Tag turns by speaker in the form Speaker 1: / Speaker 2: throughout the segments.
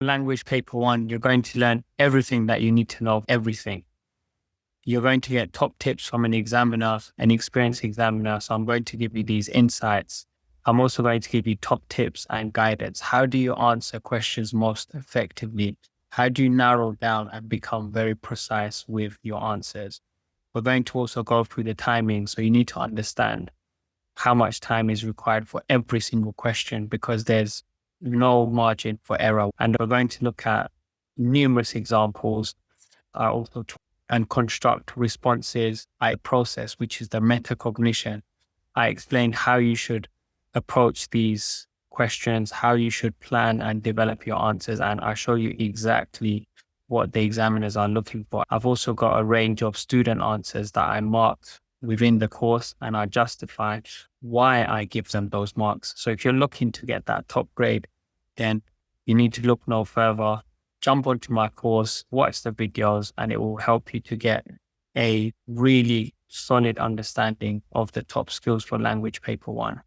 Speaker 1: Language Paper 1, you're going to learn everything that you need to know, everything. You're going to get top tips from an examiner, an experienced examiner. So I'm going to give you these insights. I'm also going to give you top tips and guidance. How do you answer questions most effectively? How do you narrow down and become very precise with your answers? We're going to also go through the timing. So you need to understand how much time is required for every single question, because there's no margin for error. And we're going to look at numerous examples. I also and construct responses. I process, which is the metacognition. I explain how you should approach these questions, how you should plan and develop your answers. And I show you exactly what the examiners are looking for. I've also got a range of student answers that I marked within the course, and I justify why I give them those marks. So if you're looking to get that top grade, then you need to look no further. Jump onto my course, watch the videos, and it will help you to get a really solid understanding of the top skills for Language Paper 1.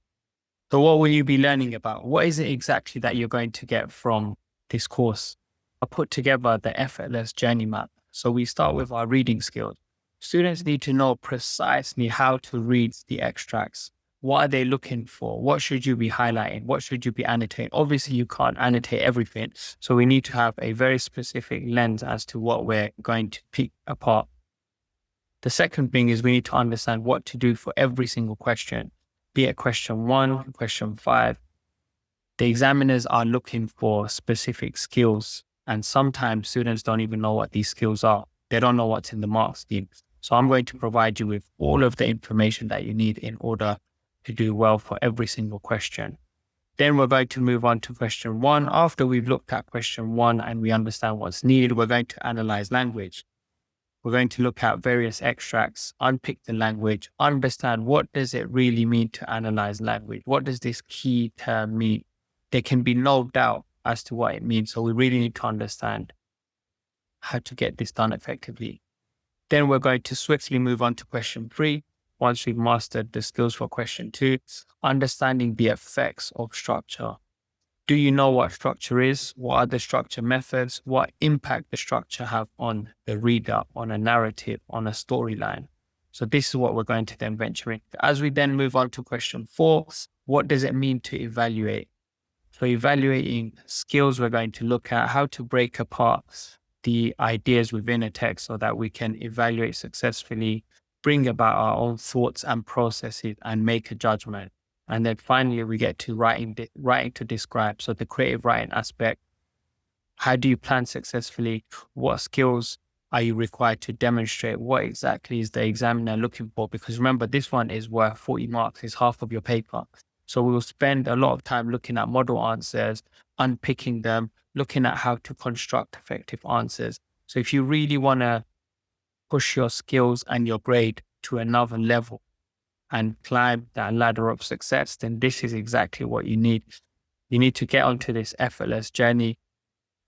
Speaker 1: So what will you be learning about? What is it exactly that you're going to get from this course? I put together the effortless journey map. So we start with our reading skills. Students need to know precisely how to read the extracts. What are they looking for? What should you be highlighting? What should you be annotating? Obviously, you can't annotate everything. So we need to have a very specific lens as to what we're going to pick apart. The second thing is we need to understand what to do for every single question, be it question 1, question 5. The examiners are looking for specific skills, and sometimes students don't even know what these skills are. They don't know what's in the mark scheme. So I'm going to provide you with all of the information that you need in order to do well for every single question. Then we're going to move on to question 1. After we've looked at question 1 and we understand what's needed, we're going to analyze language. We're going to look at various extracts, unpick the language, understand what does it really mean to analyze language? What does this key term mean? There can be no doubt as to what it means. So we really need to understand how to get this done effectively. Then we're going to swiftly move on to question 3. Once we've mastered the skills for question 2, understanding the effects of structure. Do you know what structure is? What are the structure methods? What impact the structure have on the reader, on a narrative, on a storyline? So this is what we're going to then venture in. As we then move on to question 4, what does it mean to evaluate? So evaluating skills, we're going to look at how to break apart the ideas within a text so that we can evaluate successfully, bring about our own thoughts and processes and make a judgment. And then finally, we get to writing to describe. So the creative writing aspect, how do you plan successfully? What skills are you required to demonstrate? What exactly is the examiner looking for? Because remember, this one is worth 40 marks, it's half of your paper. So we will spend a lot of time looking at model answers, unpicking them, looking at how to construct effective answers. So if you really want to push your skills and your grade to another level and climb that ladder of success, then this is exactly what you need. You need to get onto this effortless journey.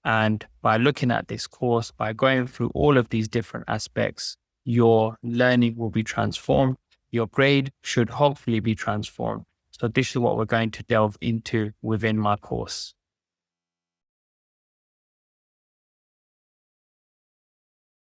Speaker 1: And by looking at this course, by going through all of these different aspects, your learning will be transformed. Your grade should hopefully be transformed. So this is what we're going to delve into within my course.